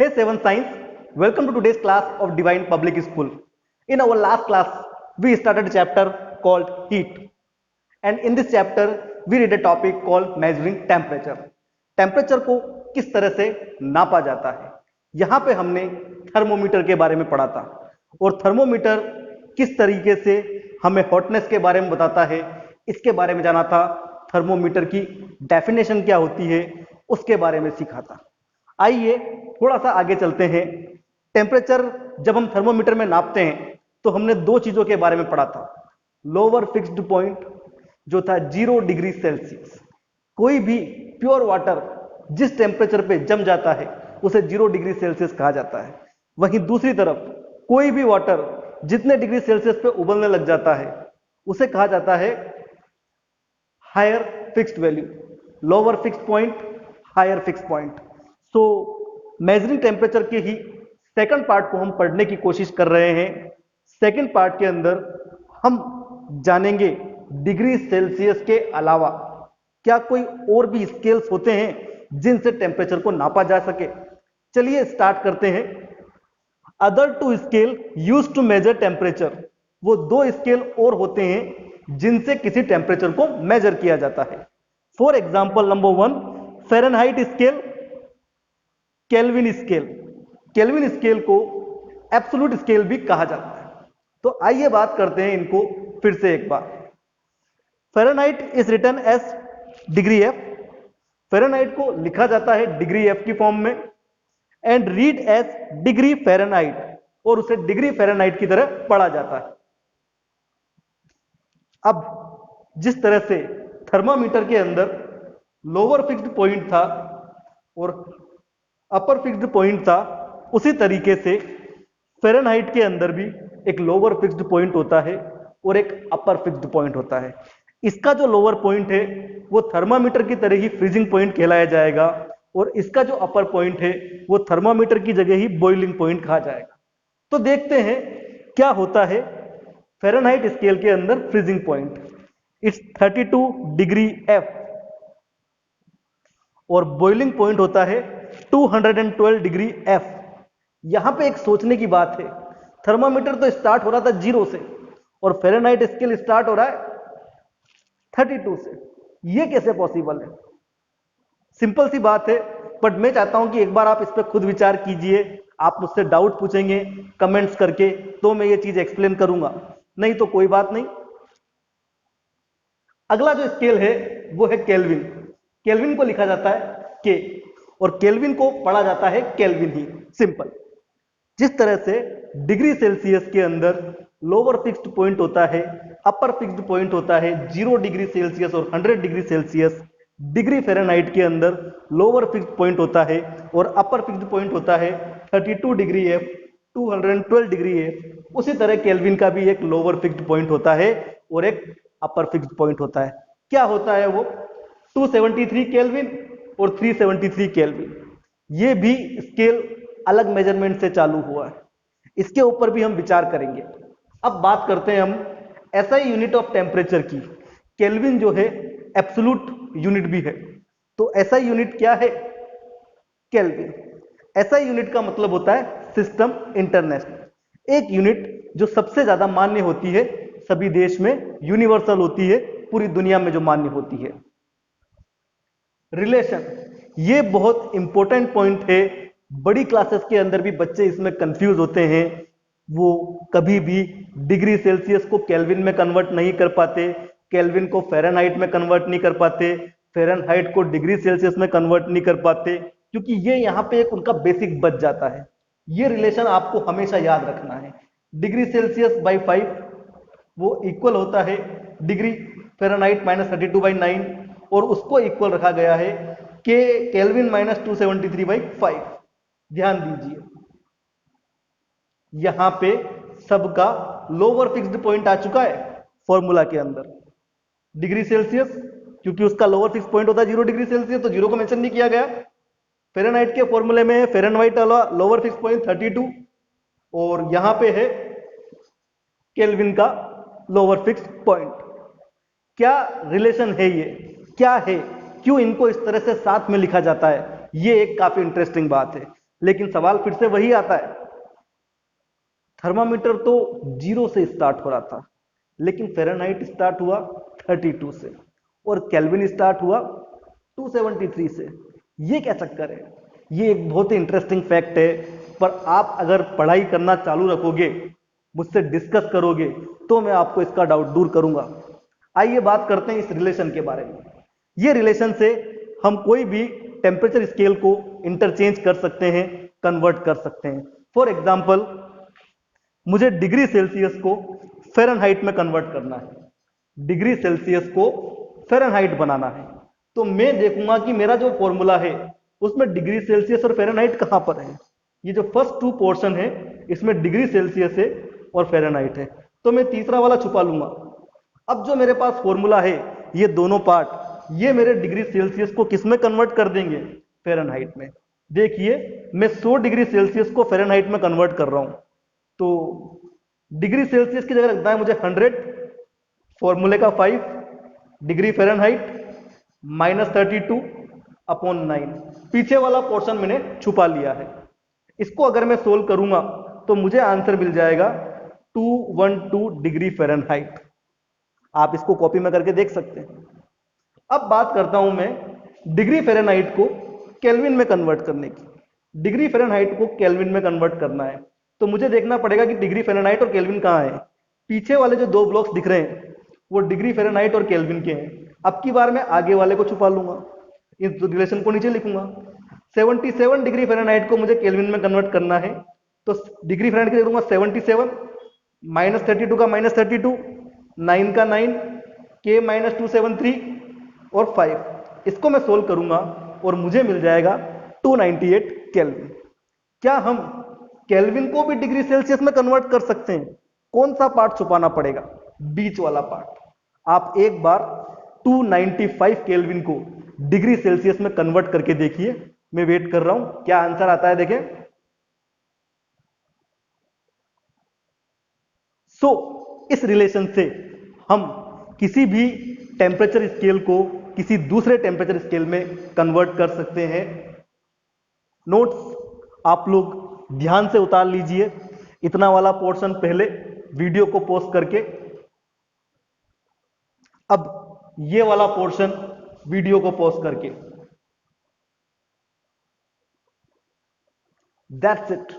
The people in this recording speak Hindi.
Hey Seven Science, welcome to today's class of Divine Public School. In our last class, we started a chapter called Heat. And in this chapter, we read a topic called Measuring Temperature. Temperature को किस तरह से नापा जाता है, यहाँ पे हमने थर्मोमीटर के बारे में पढ़ा था और थर्मोमीटर किस तरीके से हमें हॉटनेस के बारे में बताता है, इसके बारे में जाना था। थर्मोमीटर की डेफिनेशन क्या होती है, उसके बारे में सीखा था। आइए थोड़ा सा आगे चलते हैं। टेम्परेचर जब हम थर्मोमीटर में नापते हैं तो हमने दो चीजों के बारे में पढ़ा था। लोअर फिक्स्ड पॉइंट जो था 0 डिग्री सेल्सियस, कोई भी प्योर वाटर जिस टेम्परेचर पे जम जाता है उसे 0 डिग्री सेल्सियस कहा जाता है। वहीं दूसरी तरफ कोई भी वाटर जितने डिग्री सेल्सियस पे उबलने लग जाता है उसे कहा जाता है higher fixed value, lower fixed point, higher fixed point. So measuring temperature के ही सेकंड पार्ट को हम पढ़ने की कोशिश कर रहे हैं। सेकंड पार्ट के अंदर हम जानेंगे डिग्री सेल्सियस के अलावा क्या कोई और भी स्केल्स होते हैं जिनसे टेम्परेचर को नापा जा सके। चलिए स्टार्ट करते हैं। Other two scale used to measure temperature, वो दो स्केल और होते हैं जिनसे किसी टेम्परेचर को मेजर किया जाता है। For example, number 1 Fahrenheit scale, kelvin scale. Kelvin scale को एब्सोल्यूट स्केल भी कहा जाता है। तो आइए बात करते हैं इनको फिर से एक बार। Fahrenheit is written as degree F, Fahrenheit को लिखा जाता है डिग्री एफ की फॉर्म में, and read as degree Fahrenheit, और उसे डिग्री फ़ारेनहाइट की तरह पढ़ा जाता है। अब जिस तरह से थर्मामीटर के अंदर लोअर फिक्स्ड पॉइंट था और अपर फिक्स्ड पॉइंट था, उसी तरीके से फ़ारेनहाइट के अंदर भी एक लोअर फिक्स्ड पॉइंट होता है और एक अपर फिक्स्ड पॉइंट होता है। इसका जो लोअर पॉइंट है वो थर्मामीटर की तरह ही फ्रीजिंग पॉइंट कहलाया जाएगा, और इसका जो अपर पॉइंट है वो थर्मामीटर की जगह ही बॉइलिंग पॉइंट कहा जाएगा। तो देखते हैं क्या होता है फ़ारेनहाइट स्केल के अंदर freezing point. It's 32 degree F, और बॉइलिंग पॉइंट होता है 212 डिग्री एफ। यहां पे एक सोचने की बात है, थर्मामीटर तो स्टार्ट हो रहा था 0 से और फ़ारेनहाइट स्केल स्टार्ट हो रहा है 32 से। ये कैसे पॉसिबल है? सिंपल सी बात है, बट मैं चाहता हूं कि एक बार आप इस पर खुद विचार कीजिए। आप मुझसे डाउट पूछेंगे कमेंट्स करके तो मैं ये चीज एक्सप्लेन करूंगा, नहीं तो कोई बात नहीं। अगला जो स्केल है वो है केल्विन। केल्विन को लिखा जाता है के, और केल्विन को पढ़ा जाता है केल्विन ही, सिंपल। जिस तरह से डिग्री सेल्सियस के अंदर लोअर फिक्स्ड पॉइंट होता है, अपर फिक्स्ड पॉइंट होता है 0 डिग्री सेल्सियस और 100 डिग्री सेल्सियस, डिग्री फ़ारेनहाइट के अंदर लोअर फिक्स्ड पॉइंट होता है और अपर फिक्स्ड पॉइंट होता है 32 डिग्री एफ, 212 डिग्री एफ। उसी तरह केल्विन का भी एक लोअर फिक्स्ड पॉइंट होता है और एक अपर फिक्स्ड पॉइंट होता है। क्या होता है वो? 273 केल्विन और 373 केल्विन। ये भी स्केल अलग मेजरमेंट से चालू हुआ है, इसके ऊपर भी हम विचार करेंगे। अब बात करते हैं हम एसआई यूनिट ऑफ टेम्परेचर की। केल्विन जो है एब्सोल्यूट यूनिट भी है, तो एसआई यूनिट क्या है? केल्विन। एसआई यूनिट का मतलब होता है सिस्टम इंटरनेशनल, एक यूनिट जो सबसे ज्यादा मान्य होती है सभी देश में, यूनिवर्सल होती है, पूरी दुनिया में जो मान्य होती है। रिलेशन, ये बहुत इंपॉर्टेंट पॉइंट है। बड़ी क्लासेस के अंदर भी बच्चे इसमें कंफ्यूज होते हैं, वो कभी भी डिग्री सेल्सियस को केल्विन में कन्वर्ट नहीं कर पाते, केल्विन को फ़ारेनहाइट में कन्वर्ट नहीं कर पाते, फ़ारेनहाइट को डिग्री सेल्सियस में कन्वर्ट नहीं कर पाते, क्योंकि ये यहाँ पे एक उनका बेसिक बच जाता है। ये रिलेशन आपको हमेशा याद रखना है। डिग्री सेल्सियस बाई 5 वो इक्वल होता है डिग्री फ़ारेनहाइट -32/9, और उसको इक्वल रखा गया है के केल्विन -273/5। ध्यान दीजिए यहां पे सबका लोअर फिक्स्ड पॉइंट आ चुका है फॉर्मूला के अंदर। डिग्री सेल्सियस, क्योंकि उसका लोअर फिक्स्ड पॉइंट होता है 0 डिग्री सेल्सियस, तो 0 को मेंशन नहीं किया गया। फ़ारेनहाइट के फॉर्मूले में फ़ारेनहाइट वाला लोअर फिक्स्ड पॉइंट 32, और यहां पे है केल्विन का लोअर फिक्स्ड पॉइंट। क्या रिलेशन है ये, क्या है, क्यों इनको इस तरह से साथ में लिखा जाता है, ये एक काफी इंटरेस्टिंग बात है। लेकिन सवाल फिर से वही आता है, थर्मामीटर तो 0 से स्टार्ट हो रहा था, लेकिन फ़ारेनहाइट स्टार्ट हुआ 32 से और केल्विन स्टार्ट हुआ 273 से। ये क्या चक्कर है? ये एक बहुत ही इंटरेस्टिंग फैक्ट है, पर आप अगर पढ़ाई करना चालू रखोगे, मुझसे डिस्कस करोगे, तो मैं आपको इसका डाउट दूर करूंगा। आइए बात करते हैं इस रिलेशन के बारे में। ये रिलेशन से हम कोई भी टेम्परेचर स्केल को इंटरचेंज कर सकते हैं, कन्वर्ट कर सकते हैं। फॉर एग्जाम्पल, मुझे डिग्री सेल्सियस को फ़ारेनहाइट में कन्वर्ट करना है, डिग्री सेल्सियस को फ़ारेनहाइट बनाना है, तो मैं देखूंगा कि मेरा जो फॉर्मूला है उसमें डिग्री सेल्सियस और फ़ारेनहाइट कहां पर है। ये जो फर्स्ट टू पोर्शन है इसमें डिग्री सेल्सियस है और फ़ारेनहाइट है, तो मैं तीसरा वाला छुपा लूंगा। अब जो मेरे पास फॉर्मूला है, ये दोनों पार्ट, ये मेरे डिग्री सेल्सियस को किस में कन्वर्ट कर देंगे? फ़ारेनहाइट में। देखिए, मैं 100 डिग्री सेल्सियस को फ़ारेनहाइट में कन्वर्ट कर रहा हूं, तो डिग्री सेल्सियस की जगह लगता है मुझे 100, फॉर्मूले का 5, डिग्री फ़ारेनहाइट -32 अपॉन 9। पीछे वाला पोर्शन मैंने छुपा लिया है। इसको अगर मैं सोल्व करूंगा तो मुझे आंसर मिल जाएगा 212 डिग्री फ़ारेनहाइट। आप इसको कॉपी में करके देख सकते हैं। अब बात करता हूं मैं डिग्री फ़ारेनहाइट को केल्विन में कन्वर्ट करने की। डिग्री फ़ारेनहाइट को केल्विन में कन्वर्ट करना है, तो मुझे देखना पड़ेगा कि डिग्री फ़ारेनहाइट और केल्विन कहाँ है। पीछे वाले जो दो ब्लॉक्स दिख रहे हैं वो डिग्री फ़ारेनहाइट और केल्विन के हैं। अब की बार मैं आगे वाले को छुपा लूंगा, इस रिलेशन को नीचे लिखूंगा। 77 डिग्री फ़ारेनहाइट को मुझे केल्विन में कन्वर्ट करना है, तो डिग्री फ़ारेनहाइट की जगह 77 -32 का -32, 9 का 9, के -273 और 5। इसको मैं सोल्व करूंगा और मुझे मिल जाएगा 298 केल्विन। क्या हम केल्विन को भी डिग्री सेल्सियस में कन्वर्ट कर सकते हैं? कौन सा पार्ट छुपाना पड़ेगा? बीच वाला पार्ट। आप एक बार 295 केल्विन को डिग्री सेल्सियस में कन्वर्ट करके देखिए। मैं वेट कर रहा हूं क्या आंसर आता है, देखें। इस रिलेशन से हम किसी भी टेम्परेचर स्केल को किसी दूसरे टेम्परेचर स्केल में कन्वर्ट कर सकते हैं। नोट्स आप लोग ध्यान से उतार लीजिए, इतना वाला पोर्शन पहले वीडियो को पॉज करके। अब ये वाला पोर्शन वीडियो को पॉज करके। That's it.